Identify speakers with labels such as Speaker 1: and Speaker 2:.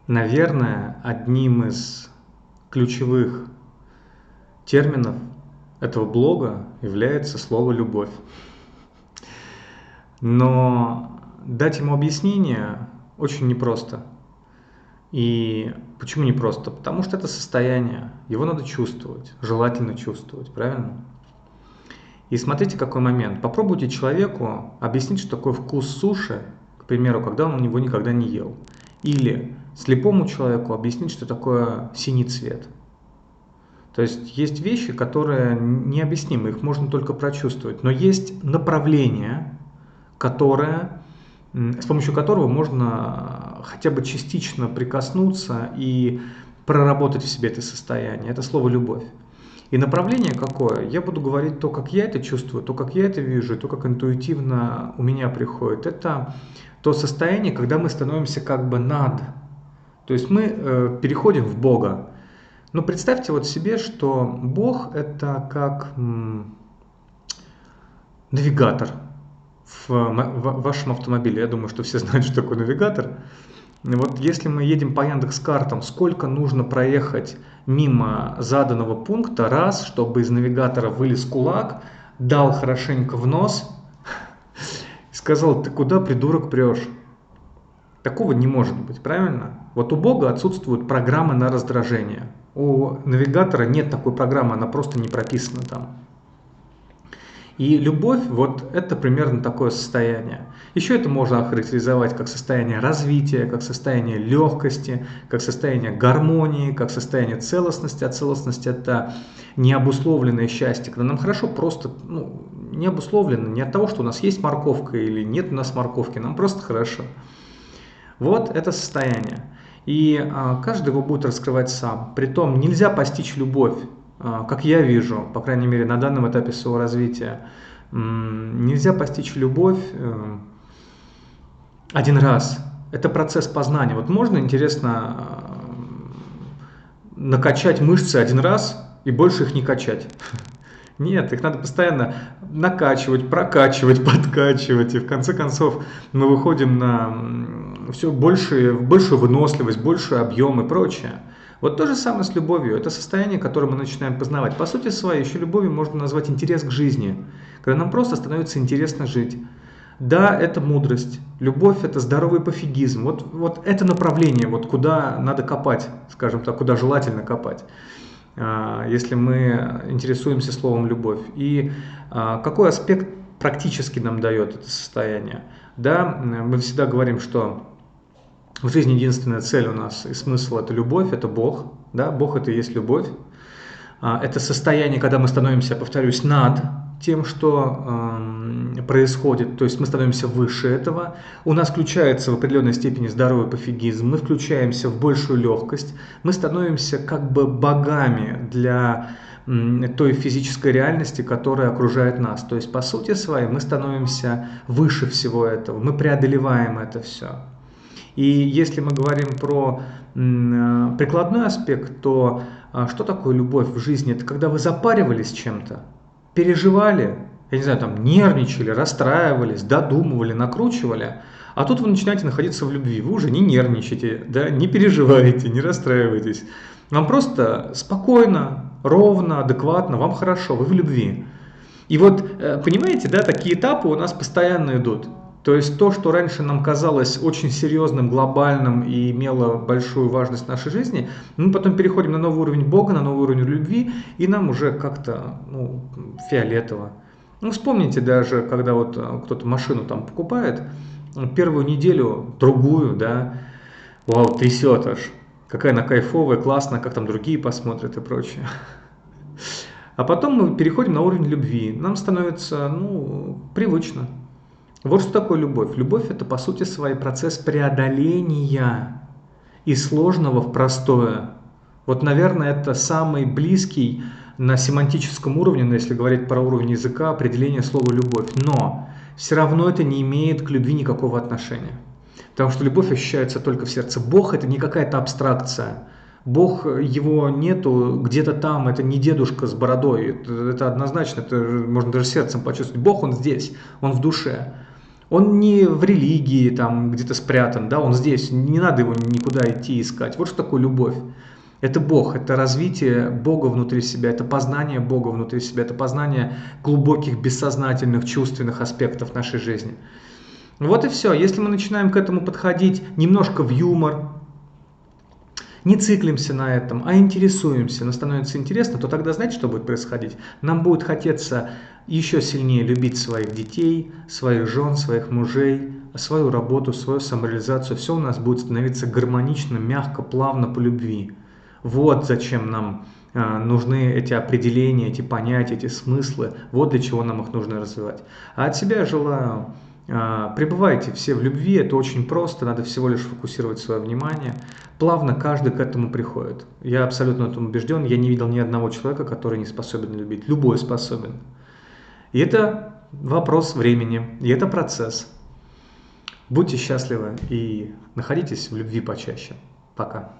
Speaker 1: Наверное, одним из ключевых терминов этого блога является слово «любовь». Но дать ему объяснение очень непросто. И почему непросто? Потому что это состояние, его надо чувствовать, желательно чувствовать, правильно? И смотрите, какой момент. Попробуйте человеку объяснить, что такое вкус суши, к примеру, когда он его никогда не ел. Или слепому человеку объяснить, что такое синий цвет. То есть вещи, которые необъяснимы, их можно только прочувствовать. Но есть направление, с помощью которого можно хотя бы частично прикоснуться и проработать в себе это состояние. Это слово «любовь». И направление какое? Я буду говорить то, как я это чувствую, то, как я это вижу, то, как интуитивно у меня приходит. Это то состояние, когда мы становимся как бы над. То есть мы переходим в Бога. Но представьте вот себе, что Бог это как навигатор в вашем автомобиле. Я думаю, что все знают, что такое навигатор. Вот если мы едем по Яндекс.Картам, сколько нужно проехать мимо заданного пункта раз, чтобы из навигатора вылез кулак, дал хорошенько в нос и сказал: ты куда, придурок, прешь? Такого не может быть, правильно? Вот у Бога отсутствуют программы на раздражение. У навигатора нет такой программы, она просто не прописана там. И любовь, вот это примерно такое состояние. Еще это можно охарактеризовать как состояние развития, как состояние легкости, как состояние гармонии, как состояние целостности. А целостность – это необусловленное счастье, когда нам хорошо просто, не обусловлено не от того, что у нас есть морковка или нет у нас морковки, нам просто хорошо. Вот это состояние. И каждый его будет раскрывать сам. Притом нельзя постичь любовь, как я вижу, по крайней мере, на данном этапе своего развития. Нельзя постичь любовь один раз. Это процесс познания. Вот можно, интересно, накачать мышцы один раз и больше их не качать? Нет, их надо постоянно накачивать, прокачивать, подкачивать. И в конце концов мы выходим на все большую выносливость, больший объем и прочее. Вот то же самое с любовью. Это состояние, которое мы начинаем познавать. По сути своей, еще любовью можно назвать интерес к жизни, когда нам просто становится интересно жить. Да, это мудрость. Любовь – это здоровый пофигизм. Вот это направление, вот куда надо копать, скажем так, куда желательно копать, если мы интересуемся словом «любовь». И какой аспект практически нам дает это состояние? Да, мы всегда говорим, что в жизни единственная цель у нас и смысл – это любовь, это Бог. Да? Бог – это и есть любовь. Это состояние, когда мы становимся, повторюсь, над тем, что происходит, то есть мы становимся выше этого. У нас включается в определенной степени здоровый пофигизм, мы включаемся в большую легкость, мы становимся как бы богами для той физической реальности, которая окружает нас. То есть по сути своей мы становимся выше всего этого, мы преодолеваем это все. И если мы говорим про прикладной аспект, то что такое любовь в жизни? Это когда вы запаривались чем-то, переживали, я не знаю, там нервничали, расстраивались, додумывали, накручивали, а тут вы начинаете находиться в любви. Вы уже не нервничаете, да, не переживаете, не расстраиваетесь. Вам просто спокойно, ровно, адекватно, вам хорошо, вы в любви. И вот, понимаете, да, такие этапы у нас постоянно идут. То есть то, что раньше нам казалось очень серьезным, глобальным и имело большую важность в нашей жизни, мы потом переходим на новый уровень Бога, на новый уровень любви, и нам уже как-то фиолетово. Вспомните даже, когда вот кто-то машину там покупает, первую неделю, другую, да, вау, трясет аж. Какая она кайфовая, классная, как там другие посмотрят и прочее. А потом мы переходим на уровень любви. Нам становится, привычно. Вот что такое любовь. Любовь – это, по сути, свой процесс преодоления из сложного в простое. Вот, наверное, это самый близкий на семантическом уровне, если говорить про уровень языка, определение слова «любовь». Но все равно это не имеет к любви никакого отношения. Потому что любовь ощущается только в сердце. Бог – это не какая-то абстракция. Бог, его нету где-то там, это не дедушка с бородой. Это однозначно, это можно даже сердцем почувствовать. Бог, он здесь, он в душе. Он не в религии, там где-то спрятан, да, он здесь, не надо его никуда идти искать. Вот что такое любовь. Это Бог, это развитие Бога внутри себя, это познание Бога внутри себя, это познание глубоких бессознательных чувственных аспектов нашей жизни. Вот и все. Если мы начинаем к этому подходить немножко в юмор, не циклимся на этом, а интересуемся, нам становится интересно, то тогда знаете, что будет происходить? Нам будет хотеться еще сильнее любить своих детей, своих жен, своих мужей, свою работу, свою самореализацию. Все у нас будет становиться гармонично, мягко, плавно по любви. Вот зачем нам нужны эти определения, эти понятия, эти смыслы. Вот для чего нам их нужно развивать. А от себя я желаю, пребывайте все в любви, это очень просто, надо всего лишь фокусировать свое внимание. Плавно каждый к этому приходит. Я абсолютно в этом убежден, я не видел ни одного человека, который не способен любить. Любой способен. И это вопрос времени, и это процесс. Будьте счастливы и находитесь в любви почаще. Пока.